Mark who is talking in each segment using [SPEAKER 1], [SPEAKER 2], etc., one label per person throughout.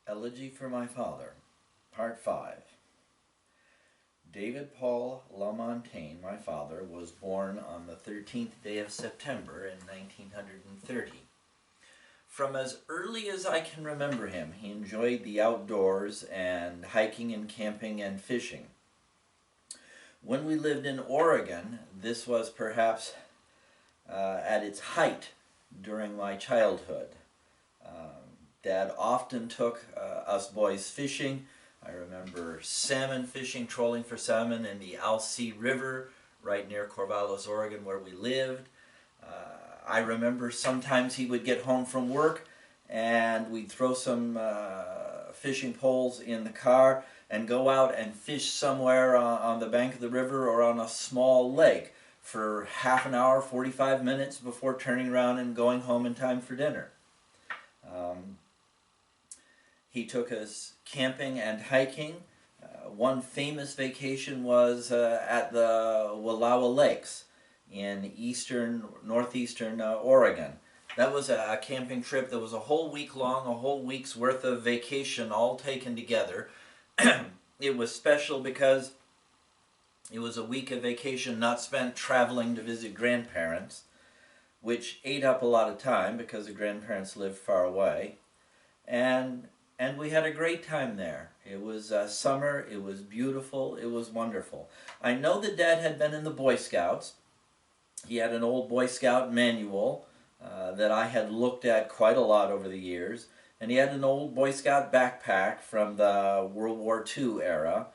[SPEAKER 1] Elegy for My Father, Part 5. David Paul LaMontagne, my father, was born on the 13th day of September in 1930. From as early as I can remember him, he enjoyed the outdoors and hiking and camping and fishing. When we lived in Oregon, this was perhaps at its height during my childhood. Dad often took us boys fishing. I remember salmon fishing, trolling for salmon in the Alsea River right near Corvallis, Oregon, where we lived. I remember sometimes he would get home from work and we'd throw some fishing poles in the car and go out and fish somewhere on the bank of the river or on a small lake for half an hour, 45 minutes before turning around and going home in time for dinner. He took us camping and hiking. One famous vacation was at the Wallowa Lakes in northeastern Oregon. That was a camping trip that was a whole week long, a whole week's worth of vacation all taken together. It was special because it was a week of vacation not spent traveling to visit grandparents, which ate up a lot of time because the grandparents lived far away. And we had a great time there. It was summer, it was beautiful, it was wonderful. I know that Dad had been in the Boy Scouts. He had an old Boy Scout manual that I had looked at quite a lot over the years. And he had an old Boy Scout backpack from the World War II era.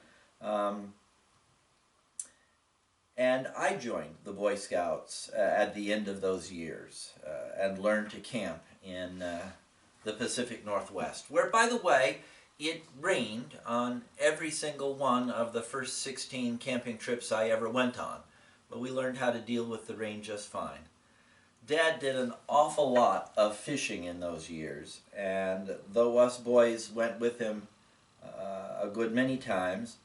[SPEAKER 1] And I joined the Boy Scouts at the end of those years and learned to camp in the Pacific Northwest, where, by the way, it rained on every single one of the first 16 camping trips I ever went on. But we learned how to deal with the rain just fine. Dad did an awful lot of fishing in those years, and though us boys went with him a good many times,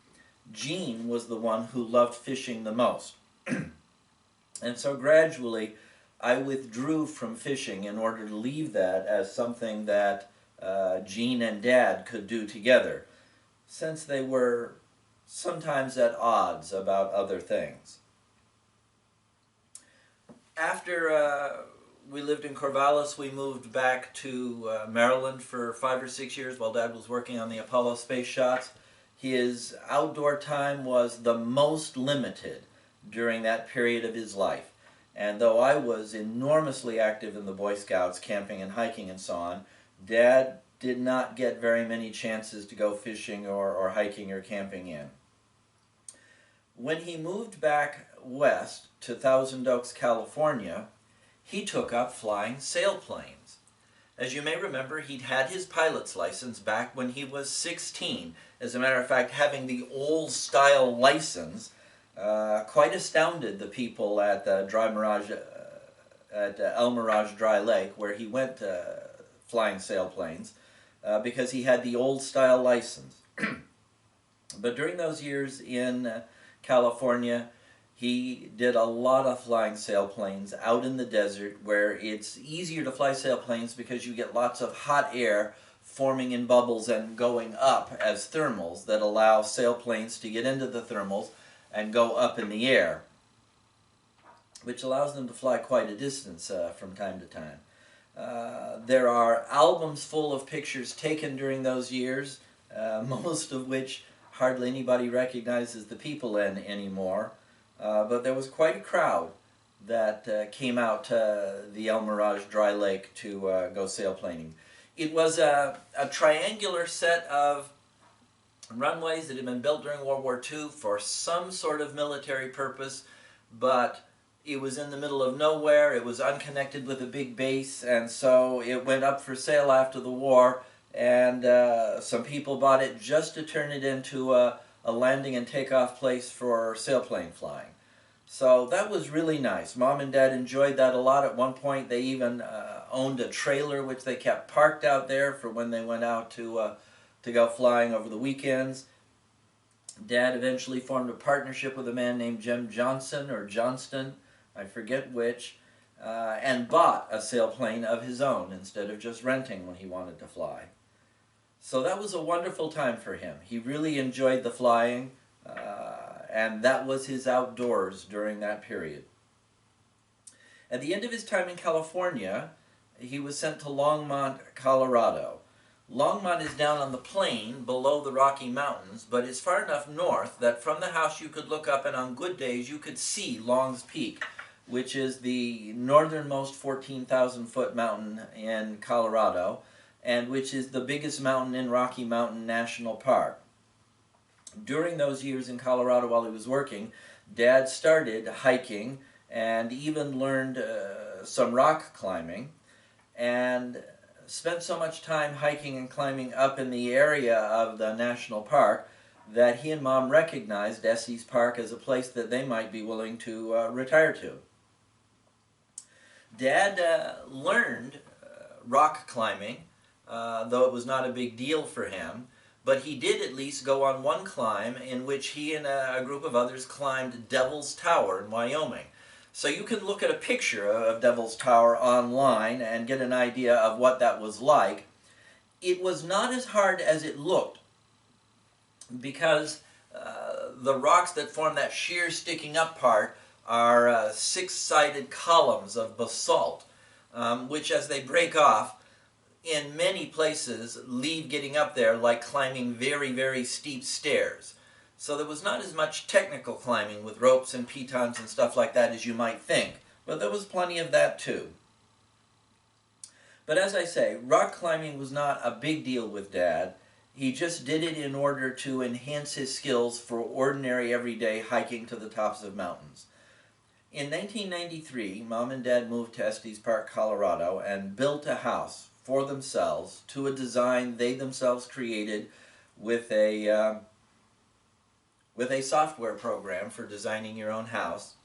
[SPEAKER 1] Gene was the one who loved fishing the most. And so gradually I withdrew from fishing in order to leave that as something that Gene and Dad could do together, since they were sometimes at odds about other things. After we lived in Corvallis, we moved back to Maryland for 5 or 6 years while Dad was working on the Apollo space shots. His outdoor time was the most limited during that period of his life. And though I was enormously active in the Boy Scouts, camping and hiking and so on, Dad did not get very many chances to go fishing or hiking or camping in. When he moved back west to Thousand Oaks, California, he took up flying sailplanes. As you may remember, he'd had his pilot's license back when he was 16. As a matter of fact, having the old-style license quite astounded the people at El Mirage Dry Lake, where he went flying sailplanes, because he had the old-style license. But during those years in California, he did a lot of flying sailplanes out in the desert, where it's easier to fly sailplanes because you get lots of hot air forming in bubbles and going up as thermals that allow sailplanes to get into the thermals and go up in the air, which allows them to fly quite a distance from time to time. There are albums full of pictures taken during those years, most of which hardly anybody recognizes the people in anymore. But there was quite a crowd that came out to the El Mirage Dry Lake to go sailplaning. It was a triangular set of runways that had been built during World War II for some sort of military purpose, but it was in the middle of nowhere, it was unconnected with a big base, and so it went up for sale after the war, and some people bought it just to turn it into a landing and takeoff place for sailplane flying. So that was really nice. Mom and Dad enjoyed that a lot. At one point they even owned a trailer which they kept parked out there for when they went out to go flying over the weekends. Dad eventually formed a partnership with a man named Jim Johnson, or Johnston, I forget which, and bought a sailplane of his own instead of just renting when he wanted to fly. So that was a wonderful time for him. He really enjoyed the flying, and that was his outdoors during that period. At the end of his time in California, he was sent to Longmont, Colorado. Longmont is down on the plain below the Rocky Mountains, but it's far enough north that from the house you could look up, and on good days you could see Long's Peak, which is the northernmost 14,000-foot mountain in Colorado, and which is the biggest mountain in Rocky Mountain National Park. During those years in Colorado while he was working, Dad started hiking and even learned some rock climbing, and spent so much time hiking and climbing up in the area of the national park that he and Mom recognized Estes Park as a place that they might be willing to retire to. Dad learned rock climbing, though it was not a big deal for him, but he did at least go on one climb in which he and a group of others climbed Devil's Tower in Wyoming. So you can look at a picture of Devil's Tower online and get an idea of what that was like. It was not as hard as it looked, because the rocks that form that sheer sticking up part are six-sided columns of basalt, which as they break off, in many places leave getting up there like climbing very, very steep stairs. So there was not as much technical climbing with ropes and pitons and stuff like that as you might think, but there was plenty of that too. But as I say, rock climbing was not a big deal with Dad. He just did it in order to enhance his skills for ordinary everyday hiking to the tops of mountains. In 1993, Mom and Dad moved to Estes Park, Colorado, and built a house for themselves to a design they themselves created with a software program for designing your own house.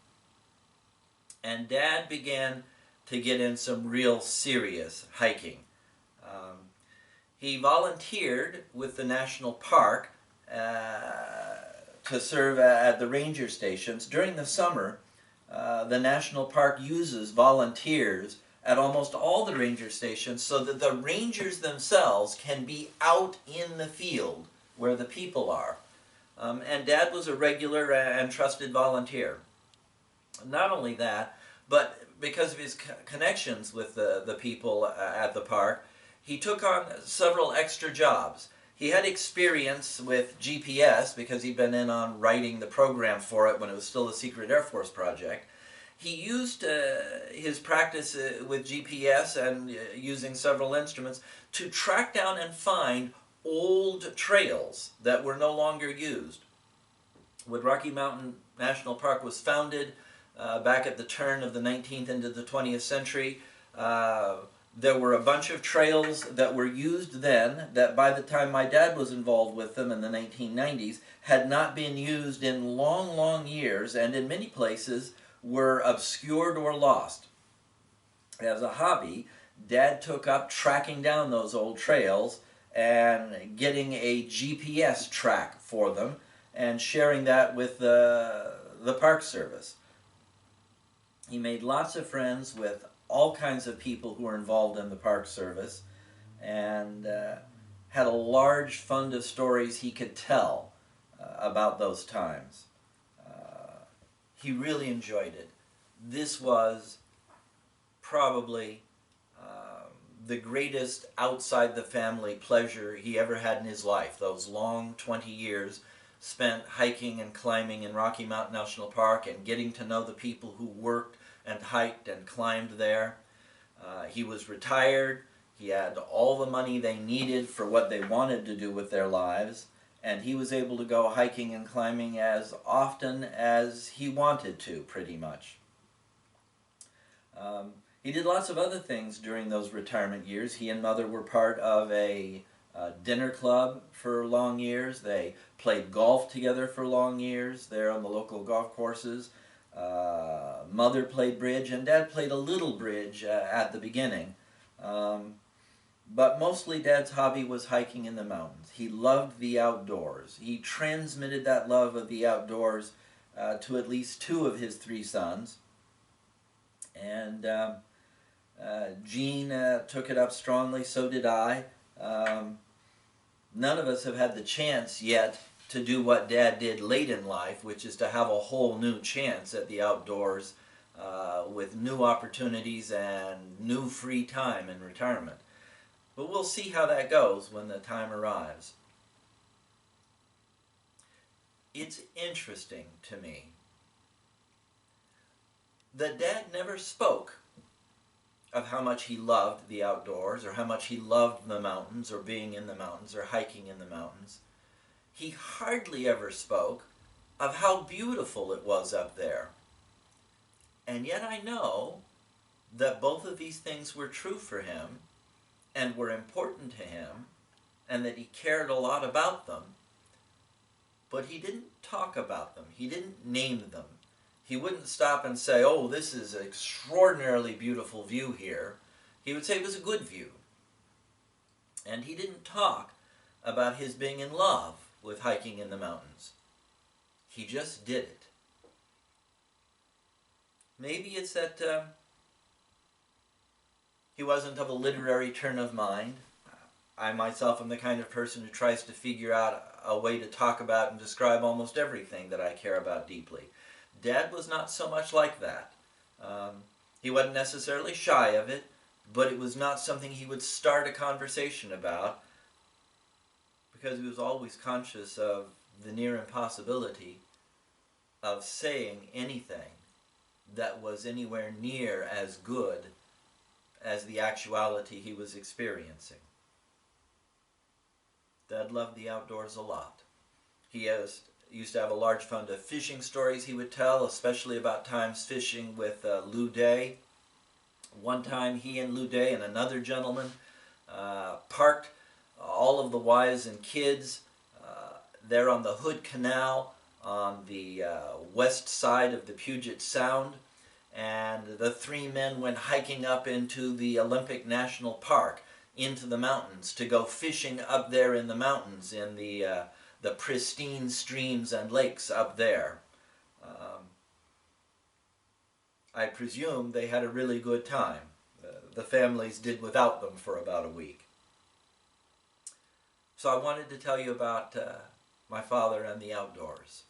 [SPEAKER 1] And Dad began to get in some real serious hiking. He volunteered with the national park to serve at the ranger stations. During the summer, the national park uses volunteers at almost all the ranger stations so that the rangers themselves can be out in the field where the people are. And Dad was a regular and trusted volunteer. Not only that, but because of his connections with the people at the park, he took on several extra jobs. He had experience with GPS because he'd been in on writing the program for it when it was still a secret Air Force project. He used his practice with GPS and using several instruments to track down and find old trails that were no longer used. When Rocky Mountain National Park was founded back at the turn of the 19th into the 20th century, there were a bunch of trails that were used then that by the time my dad was involved with them in the 1990s had not been used in long, long years, and in many places were obscured or lost. As a hobby, Dad took up tracking down those old trails and getting a GPS track for them and sharing that with the Park Service. He made lots of friends with all kinds of people who were involved in the Park Service, and had a large fund of stories he could tell about those times. He really enjoyed it. This was probably the greatest outside the family pleasure he ever had in his life. Those long 20 years spent hiking and climbing in Rocky Mountain National Park and getting to know the people who worked and hiked and climbed there. He was retired. He had all the money they needed for what they wanted to do with their lives, and he was able to go hiking and climbing as often as he wanted to, pretty much. He did lots of other things during those retirement years. He and Mother were part of a dinner club for long years. They played golf together for long years there on the local golf courses. Mother played bridge, and Dad played a little bridge at the beginning. But mostly Dad's hobby was hiking in the mountains. He loved the outdoors. He transmitted that love of the outdoors to at least two of his three sons. And Gene took it up strongly, so did I. None of us have had the chance yet to do what Dad did late in life, which is to have a whole new chance at the outdoors with new opportunities and new free time in retirement. But we'll see how that goes when the time arrives. It's interesting to me that Dad never spoke of how much he loved the outdoors, or how much he loved the mountains, or being in the mountains, or hiking in the mountains. He hardly ever spoke of how beautiful it was up there. And yet I know that both of these things were true for him, and were important to him, and that he cared a lot about them, but he didn't talk about them. He didn't name them. He wouldn't stop and say, oh, this is an extraordinarily beautiful view here. He would say it was a good view. And he didn't talk about his being in love with hiking in the mountains. He just did it. Maybe it's that he wasn't of a literary turn of mind. I myself am the kind of person who tries to figure out a way to talk about and describe almost everything that I care about deeply. Dad was not so much like that. He wasn't necessarily shy of it, but it was not something he would start a conversation about, because he was always conscious of the near impossibility of saying anything that was anywhere near as good as the actuality he was experiencing. Dad loved the outdoors a lot. He used to have a large fund of fishing stories he would tell, especially about times fishing with Lou Day. One time he and Lou Day and another gentleman parked all of the wives and kids there on the Hood Canal on the west side of the Puget Sound, and the three men went hiking up into the Olympic National Park, into the mountains, to go fishing up there in the mountains in the pristine streams and lakes up there. I presume they had a really good time. The families did without them for about a week. So I wanted to tell you about my father and the outdoors.